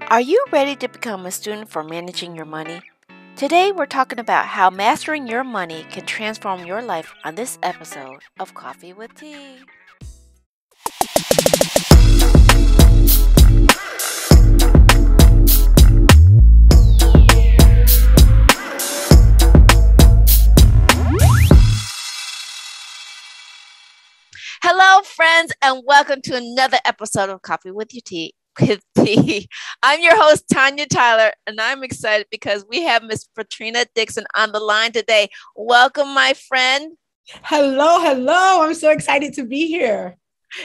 Are you ready to become a student for managing your money? Today, we're talking about how mastering your money can transform your life on this episode of Coffee with Tea. Hello, friends, and welcome to another episode of Coffee with Your Tea. I'm your host, Tanya Tyler, and I'm excited because we have Miss Petrina Dixon on the line today. Welcome, my friend. Hello. I'm so excited to be here.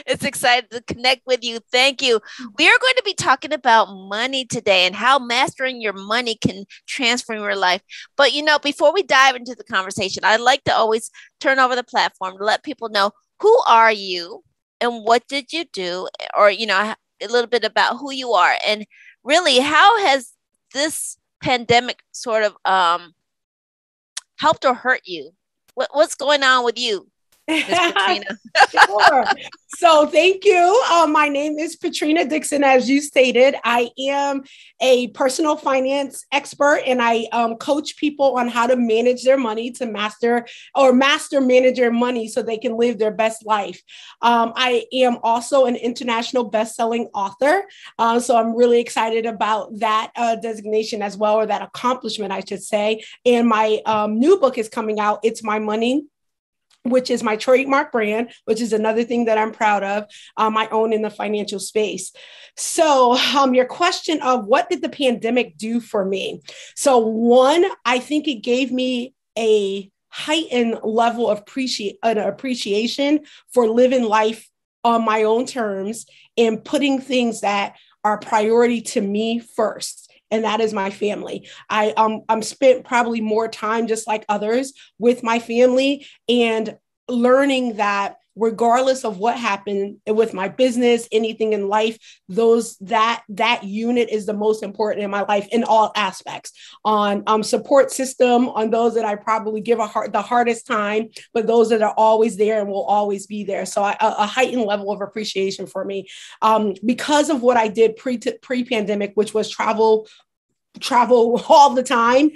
It's excited to connect with you. Thank you. We are going to be talking about money today and how mastering your money can transform your life. But, before we dive into the conversation, I'd like to always turn over the platform to let people know, who are you and what did you do? Or, a little bit about who you are, and really how has this pandemic sort of helped or hurt you? What's going on with you, Ms. Petrina? Sure. So thank you. My name is Petrina Dixon, as you stated. I am a personal finance expert, and I coach people on how to manage their money, to master manage their money so they can live their best life. I am also an international best-selling author. So I'm really excited about that designation as well, or that accomplishment, I should say. And my new book is coming out, It's My Money, which is my trademark brand, which is another thing that I'm proud of, I own in the financial space. So your question of what did the pandemic do for me? So one, I think it gave me a heightened level of appreciation for living life on my own terms and putting things that are priority to me first. And that is my family. I'm spent probably more time, just like others, with my family, and learning that regardless of what happened with my business, anything in life, that unit is the most important in my life in all aspects. On support system, on those that I probably give the hardest time, but those that are always there and will always be there. So a heightened level of appreciation for me because of what I did pre-pandemic, which was travel all the time,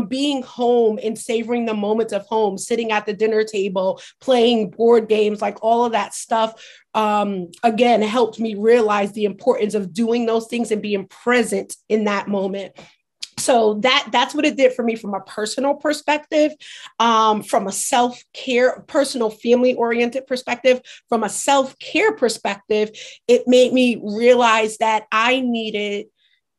being home and savoring the moments of home, sitting at the dinner table, playing board games, like all of that stuff, again, helped me realize the importance of doing those things and being present in that moment. So that's what it did for me from a personal perspective, from a self-care, personal family-oriented perspective, from a self-care perspective, it made me realize that I needed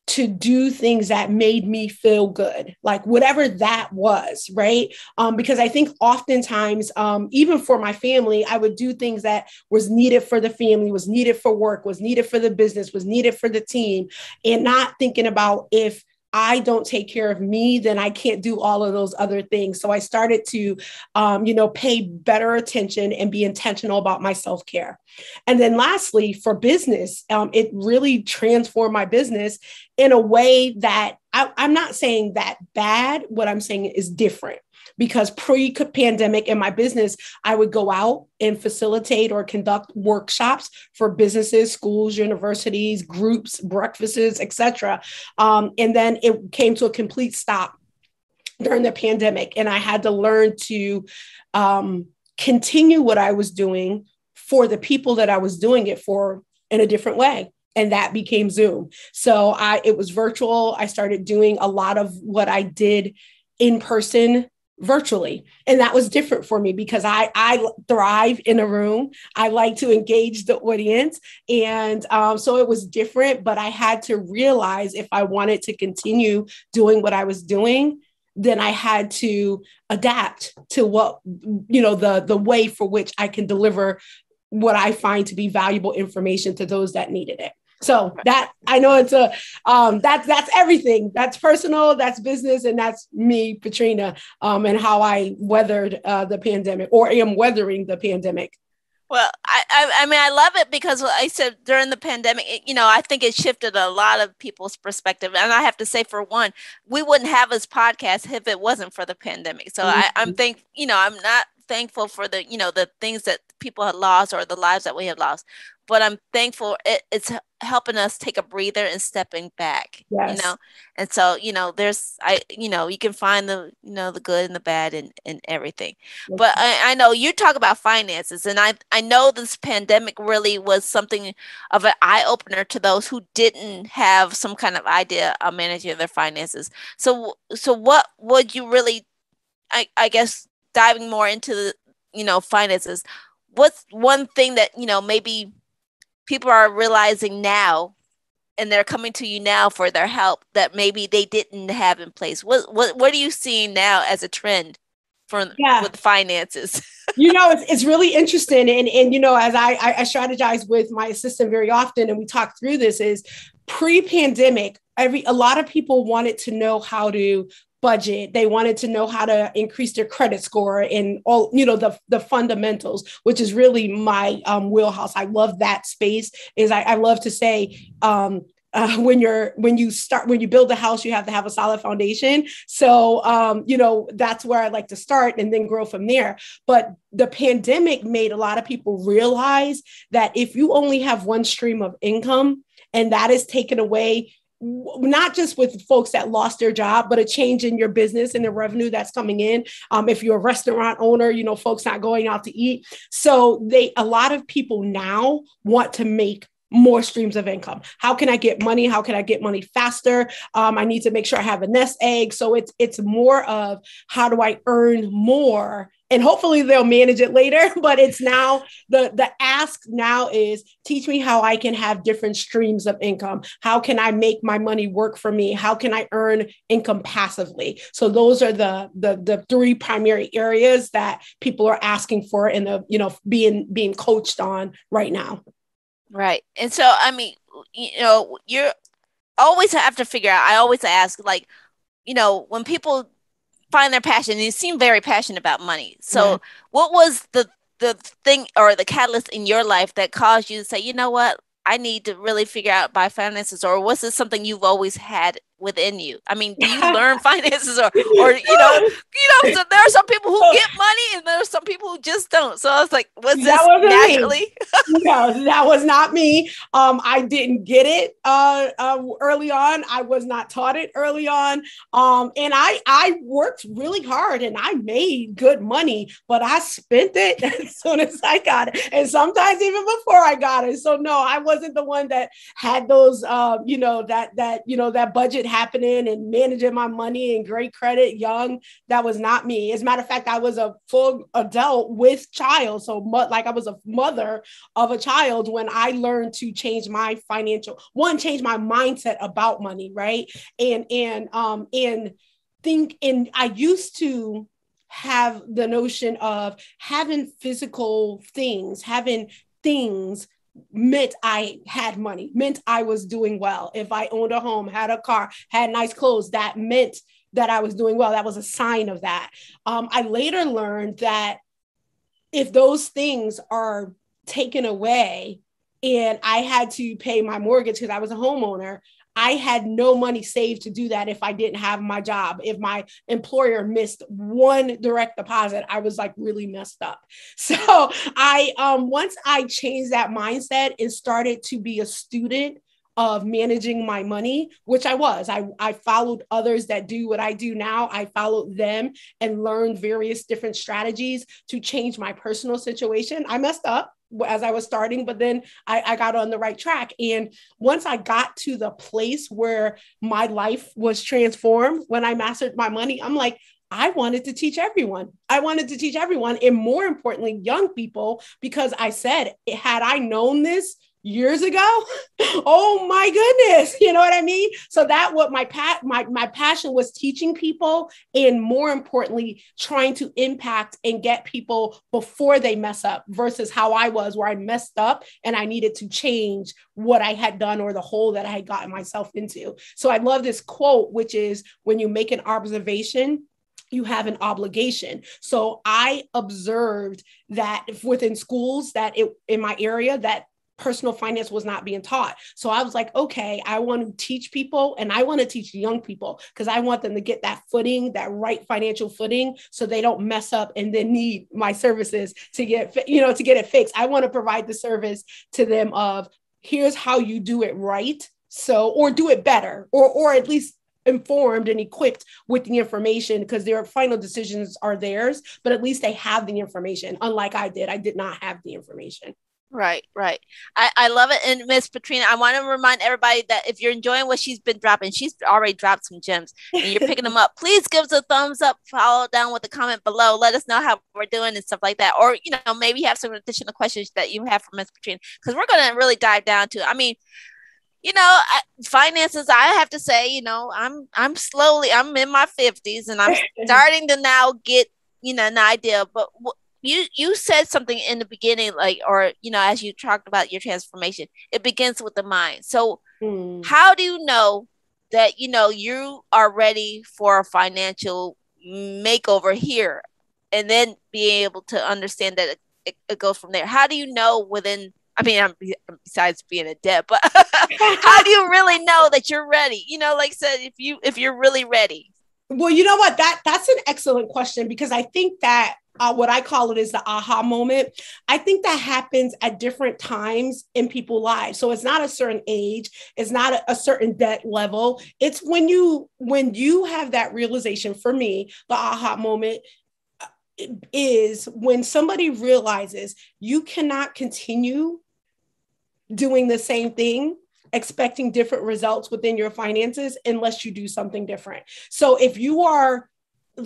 to do things that made me feel good, like whatever that was, right? Because I think oftentimes, even for my family, I would do things that was needed for the family, was needed for work, was needed for the business, was needed for the team, and not thinking about if I don't take care of me, then I can't do all of those other things. So I started to, pay better attention and be intentional about my self-care. And then lastly, for business, it really transformed my business in a way that I'm not saying that bad. What I'm saying is different. Because pre-pandemic in my business, I would go out and facilitate or conduct workshops for businesses, schools, universities, groups, breakfasts, etc. And then it came to a complete stop during the pandemic. And I had to learn to continue what I was doing for the people that I was doing it for in a different way. And that became Zoom. So it was virtual. I started doing a lot of what I did in person virtually. And that was different for me because I thrive in a room. I like to engage the audience. And so it was different, but I had to realize if I wanted to continue doing what I was doing, then I had to adapt to what, the way for which I can deliver what I find to be valuable information to those that needed it. So that I know it's that's everything. That's personal, that's business, and that's me, Petrina, and how I weathered the pandemic, or am weathering the pandemic. Well, I mean, I love it because I said during the pandemic, I think it shifted a lot of people's perspective. And I have to say, for one, we wouldn't have this podcast if it wasn't for the pandemic. So I'm I'm not thankful for the things that people had lost or the lives that we had lost. but I'm thankful it's helping us take a breather and stepping back, Yes. And so, you can find the good and the bad and everything. But I know you talk about finances, and I know this pandemic really was something of an eye opener to those who didn't have some kind of idea of managing their finances. So what would you really, I guess, diving more into the, finances, what's one thing that, maybe people are realizing now and they're coming to you now for their help that maybe they didn't have in place? What are you seeing now as a trend with finances? It's really interesting. And as I strategize with my assistant very often, and we talk through this, is pre-pandemic, a lot of people wanted to know how to budget. They wanted to know how to increase their credit score and all, the fundamentals, which is really my wheelhouse. I love that space. I love to say, when you build a house, you have to have a solid foundation. So, that's where I like to start and then grow from there. But the pandemic made a lot of people realize that if you only have one stream of income and that is taken away, not just with folks that lost their job, but a change in your business and the revenue that's coming in. If you're a restaurant owner, folks not going out to eat. So a lot of people now want to make more streams of income. How can I get money? How can I get money faster? I need to make sure I have a nest egg. So it's more of how do I earn more? And hopefully they'll manage it later, but it's now the ask now is teach me how I can have different streams of income. How can I make my money work for me? How can I earn income passively? So those are the three primary areas that people are asking for and being coached on right now. Right. And so, I mean, you're always have to figure out, I always ask, like, when people find their passion, and you seem very passionate about money. So what was the thing or the catalyst in your life that caused you to say, you know what, I need to really figure out my finances? Or was this something you've always had within you? I mean, do you learn finances or so there are some people who get money and there are some people who just don't. So I was like, was this naturally? No, that was not me. I didn't get it early on. I was not taught it early on. And I worked really hard and I made good money, but I spent it as soon as I got it. And sometimes even before I got it. So no, I wasn't the one that had those, that budget happening and managing my money and great credit young. That was not me. As a matter of fact, I was a full adult with child. So I was a mother of a child when I learned to change my change my mindset about money. Right. And I used to have the notion of having physical things, having things meant I had money, meant I was doing well. If I owned a home, had a car, had nice clothes, that meant that I was doing well. That was a sign of that. I later learned that if those things are taken away and I had to pay my mortgage because I was a homeowner, I had no money saved to do that if I didn't have my job. If my employer missed one direct deposit, I was like really messed up. So once I changed that mindset and started to be a student of managing my money, which I was. I followed others that do what I do now. I followed them and learned various different strategies to change my personal situation. I messed up as I was starting, but then I got on the right track. And once I got to the place where my life was transformed, when I mastered my money, I'm like, I wanted to teach everyone. I wanted to teach everyone, and more importantly, young people, because I said, had I known this years ago, oh my goodness, you know what I mean? So that what my passion was, teaching people, and more importantly, trying to impact and get people before they mess up, versus how I was, where I messed up and I needed to change what I had done or the hole that I had gotten myself into. So I love this quote, which is, when you make an observation, you have an obligation. So I observed that within schools in my area, that personal finance was not being taught. So I was like, okay, I want to teach people, and I want to teach young people because I want them to get that footing, that right financial footing, so they don't mess up and then need my services to get, to get it fixed. I want to provide the service to them of, here's how you do it right. So, or do it better, or at least informed and equipped with the information, because their final decisions are theirs, but at least they have the information. Unlike I did not have the information. Right, right. I love it. And Miss Petrina, I want to remind everybody that if you're enjoying what she's been dropping, she's already dropped some gems and you're picking them up. Please give us a thumbs up, follow down with a comment below. Let us know how we're doing and stuff like that. Or, maybe have some additional questions that you have for Miss Petrina, because we're going to really dive down to, finances, I have to say, I'm in my 50s and I'm starting to now get, an idea, but you said something in the beginning, as you talked about your transformation, it begins with the mind. So how do you know that, you are ready for a financial makeover here, and then being able to understand that it goes from there? How do you know besides being a debt, but how do you really know that you're ready? Like I said, if you're really ready. Well, you know what, that's an excellent question, because I think that what I call it is the aha moment. I think that happens at different times in people's lives. So it's not a certain age. It's not a certain debt level. It's when you have that realization. For me, the aha moment is when somebody realizes you cannot continue doing the same thing, expecting different results within your finances, unless you do something different. So if you are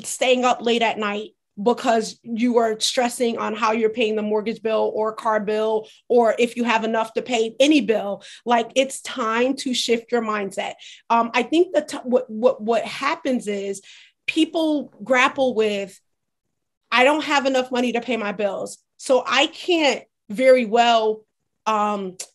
staying up late at night because you are stressing on how you're paying the mortgage bill or car bill, or if you have enough to pay any bill, like, it's time to shift your mindset. I think that what happens is people grapple with, I don't have enough money to pay my bills, so I can't very well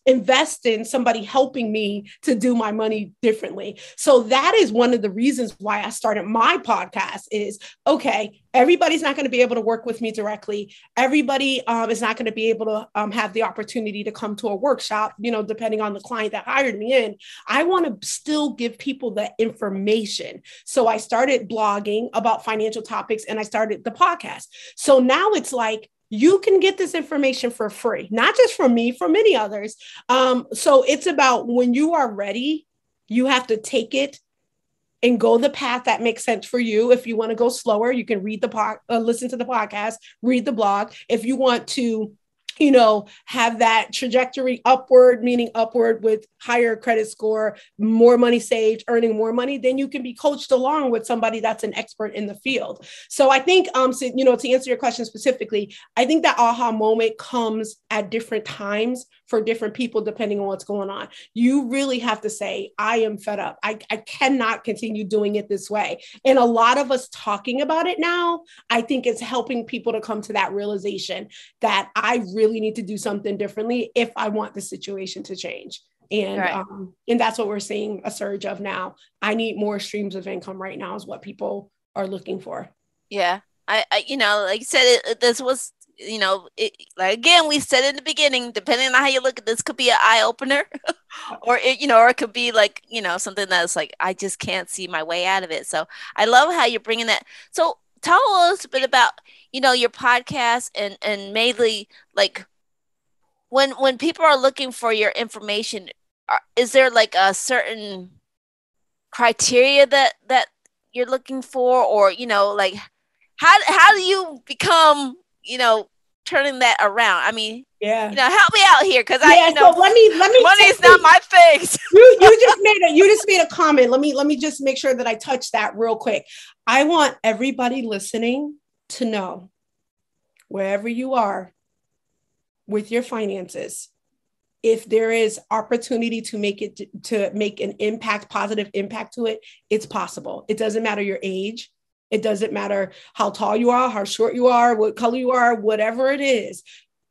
invest in somebody helping me to do my money differently. So that is one of the reasons why I started my podcast is, okay, everybody's not going to be able to work with me directly. Everybody is not going to be able to have the opportunity to come to a workshop, depending on the client that hired me in. I want to still give people the information. So I started blogging about financial topics, and I started the podcast. So now it's like, you can get this information for free, not just from me, from many others. So it's about, when you are ready, you have to take it and go the path that makes sense for you. If you want to go slower, you can listen to the podcast, read the blog. If you want to, have that trajectory upward, meaning upward with higher credit score, more money saved, earning more money, then you can be coached along with somebody that's an expert in the field. So I think, to answer your question specifically, I think that aha moment comes at different times for different people, depending on what's going on. You really have to say, I am fed up. I cannot continue doing it this way. And a lot of us talking about it now, I think it's helping people to come to that realization that I really need to do something differently if I want the situation to change. And right. And that's what we're seeing a surge of now. I need more streams of income right now is what people are looking for. Yeah. I like you said, this was, again, we said in the beginning, depending on how you look at this, could be an eye opener or it could be like, something that's like, I just can't see my way out of it. So I love how you're bringing that. So tell us a bit about, your podcast and mainly, like, when people are looking for your information, is there like a certain criteria that you're looking for, or, like, how do you become, turning that around? I mean, yeah, help me out here, because so let me money is not my thing. you just made a comment. Let me just make sure that I touch that real quick. I want everybody listening to know, wherever you are with your finances, if there is opportunity to make an impact, positive impact to it, it's possible. It doesn't matter your age. It doesn't matter how tall you are, how short you are, what color you are, whatever it is.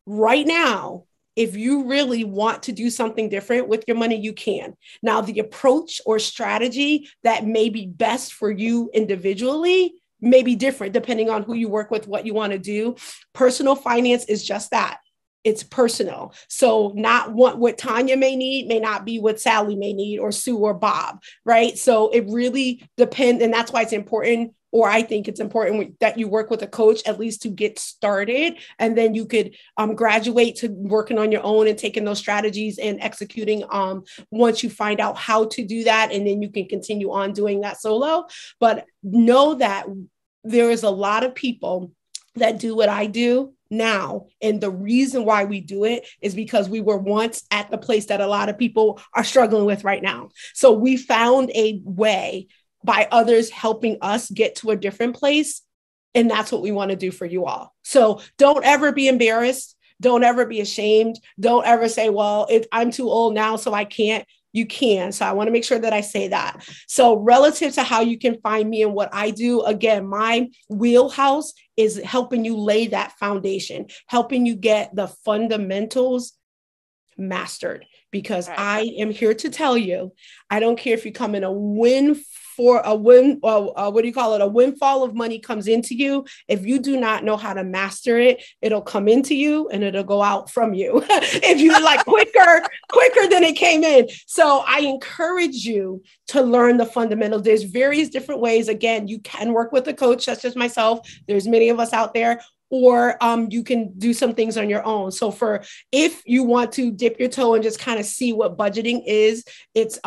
Right now, if you really want to do something different with your money, you can. Now, the approach or strategy that may be best for you individually may be different depending on who you work with, what you want to do. Personal finance is just that. it's personal. So not what Tanya may need may not be what Sally may need, or Sue or Bob, right? So it really depends. And that's why it's important, or I think it's important, that you work with a coach at least to get started. And then you could graduate to working on your own and taking those strategies and executing once you find out how to do that. And then you can continue on doing that solo. But know that there is a lot of people that do what I do now. And the reason why we do it is because we were once at the place that a lot of people are struggling with right now. So we found a way by others helping us get to a different place. And that's what we want to do for you all. So don't ever be embarrassed. Don't ever be ashamed. Don't ever say, well, I'm too old now, so I can't. You can. So I want to make sure that I say that. So relative to how you can find me and what I do, again, my wheelhouse is helping you lay that foundation, helping you get the fundamentals mastered, because I am here to tell you, I don't care if you come in a windfall of money comes into you. If you do not know how to master it, it'll come into you and it'll go out from you. If you like quicker than it came in. So I encourage you to learn the fundamentals. There's various different ways. Again, you can work with a coach such as myself. There's many of us out there. Or you can do some things on your own. So if you want to dip your toe and just kind of see what budgeting is, it's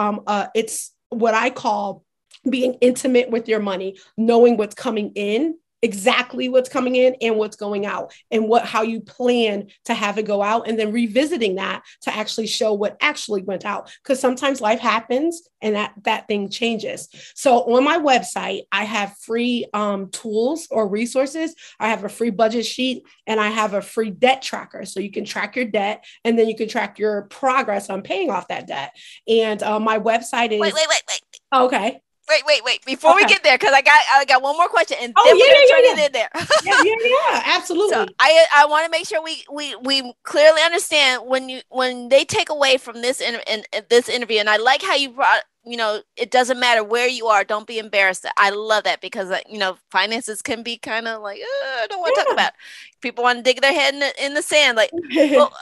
what I call being intimate with your money, knowing what's coming in, exactly what's coming in and what's going out, and how you plan to have it go out, and then revisiting that to actually show what actually went out. Because sometimes life happens and that thing changes. So on my website, I have free tools or resources. I have a free budget sheet and I have a free debt tracker. So you can track your debt and then you can track your progress on paying off that debt. And my website is... Wait. Okay. Wait. Before we get there, because I got one more question, and then we're gonna turn it in there. yeah, absolutely. So I want to make sure we clearly understand when they take away from this this interview, and I like how you brought, it doesn't matter where you are, don't be embarrassed. I love that, because finances can be kind of like, I don't want to talk about it. People want to dig their head in the sand, like. Well,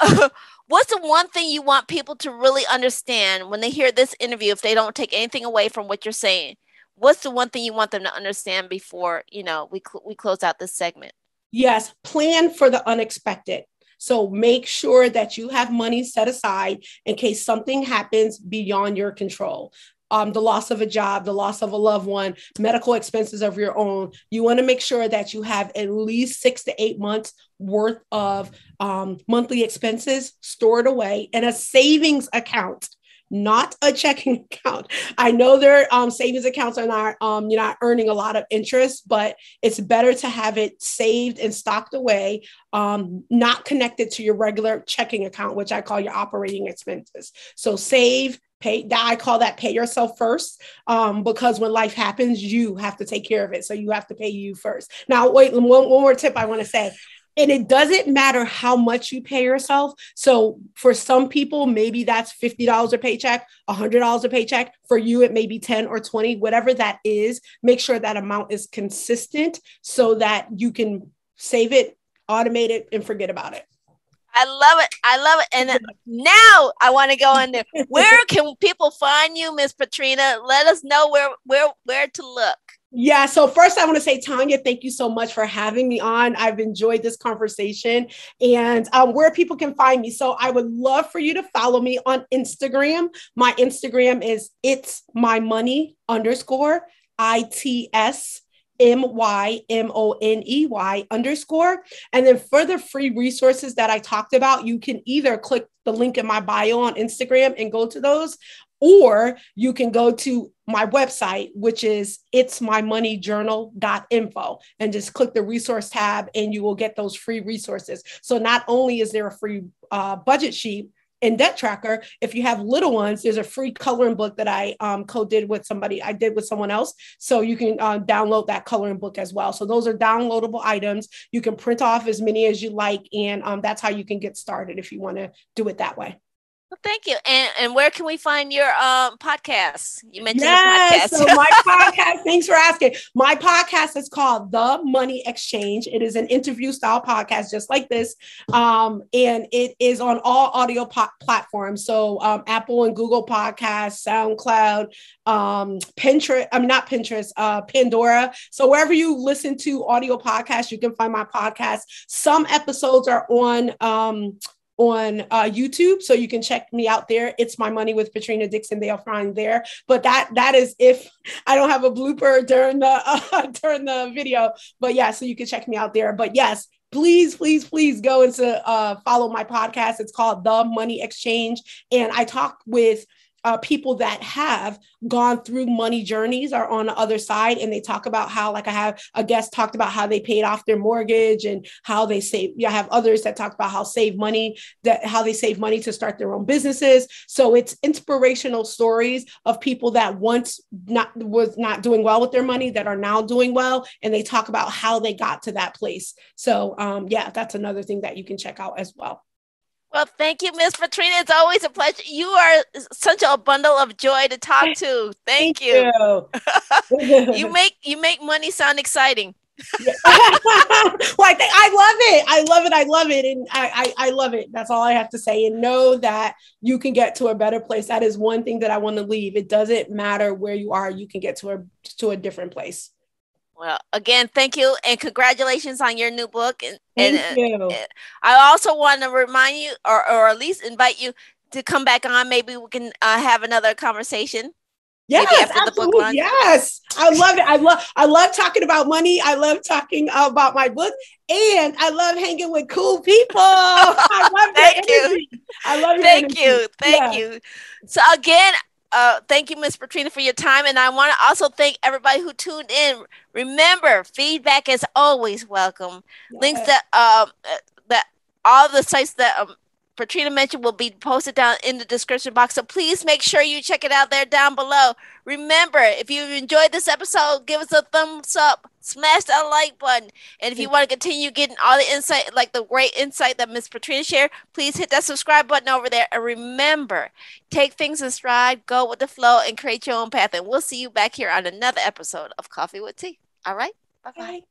what's the one thing you want people to really understand when they hear this interview, if they don't take anything away from what you're saying? What's the one thing you want them to understand before, we close out this segment? Yes, plan for the unexpected. So make sure that you have money set aside in case something happens beyond your control. The loss of a job, the loss of a loved one, medical expenses of your own. You want to make sure that you have at least 6 to 8 months worth of monthly expenses stored away in a savings account, not a checking account. I know their savings accounts are not, you're not earning a lot of interest, but it's better to have it saved and stocked away, not connected to your regular checking account, which I call your operating expenses. So save, pay. I call that pay yourself first, because when life happens, you have to take care of it. So you have to pay you first. Now, wait, one more tip I want to say. And it doesn't matter how much you pay yourself. So for some people, maybe that's $50 a paycheck, $100 a paycheck. For you, it may be 10 or 20, whatever that is. Make sure that amount is consistent so that you can save it, automate it, and forget about it. I love it. And now I want to go in there. Where can people find you, Miss Petrina? Let us know where to look. Yeah. So first I want to say, Tanya, thank you so much for having me on. I've enjoyed this conversation, and where people can find me. So I would love for you to follow me on Instagram. My Instagram is itsmymoney_, ITSMYMONEY_. And then for the free resources that I talked about, you can either click the link in my bio on Instagram and go to those, or you can go to my website, which is itsmymoneyjournal.info, and just click the resource tab and you will get those free resources. So not only is there a free budget sheet and debt tracker, if you have little ones, there's a free coloring book that I co-did with somebody. I did with someone else. So you can download that coloring book as well. So those are downloadable items. You can print off as many as you like. And that's how you can get started if you want to do it that way. Well, thank you. And where can we find your podcast? You mentioned a Yes. podcast. So my podcast, thanks for asking. My podcast is called The Money Exchange. It is an interview style podcast, just like this. And it is on all audio platforms. So Apple and Google Podcasts, SoundCloud, Pinterest, I'm not Pinterest, Pandora. So wherever you listen to audio podcasts, you can find my podcast. Some episodes are on YouTube, so you can check me out there. It's My Money with Petrina Dixon. They'll find there. But that is if I don't have a blooper during the video. But yeah, so you can check me out there. But yes, please go and follow my podcast. It's called The Money Exchange, and I talk with people that have gone through money journeys are on the other side, and they talk about how, like I have a guest talked about how they paid off their mortgage and how they save. I have others that talk about how how they save money to start their own businesses. So it's inspirational stories of people that once was not doing well with their money that are now doing well, and they talk about how they got to that place. So yeah, that's another thing that you can check out as well. Well, thank you, Miss Petrina. It's always a pleasure. You are such a bundle of joy to talk to. Thank you. You make money sound exciting. Yeah. Well, I love it. I love it. And I love it. That's all I have to say. And know that you can get to a better place. That is one thing that I want to leave. It doesn't matter where you are. You can get to a different place. Well, again, thank you and congratulations on your new book. Thank you. I also want to remind you, or at least invite you to come back on. Maybe we can have another conversation. Yes, absolutely. Yes, I love it. I love talking about money. I love talking about my book, and I love hanging with cool people. I love Thank you. I love you. Thank you. So again, thank you, Ms. Petrina, for your time. And I want to also thank everybody who tuned in. Remember, feedback is always welcome. Yes. Links that all the sites that Petrina mentioned will be posted down in the description box. So please make sure you check it out there down below. Remember, if you enjoyed this episode, give us a thumbs up, smash that like button. And if you want to continue getting all the insight, like the great insight that Ms. Petrina shared, please hit that subscribe button over there. And remember, take things in stride, go with the flow, and create your own path. And we'll see you back here on another episode of Coffee with Tea. All right? Bye-bye.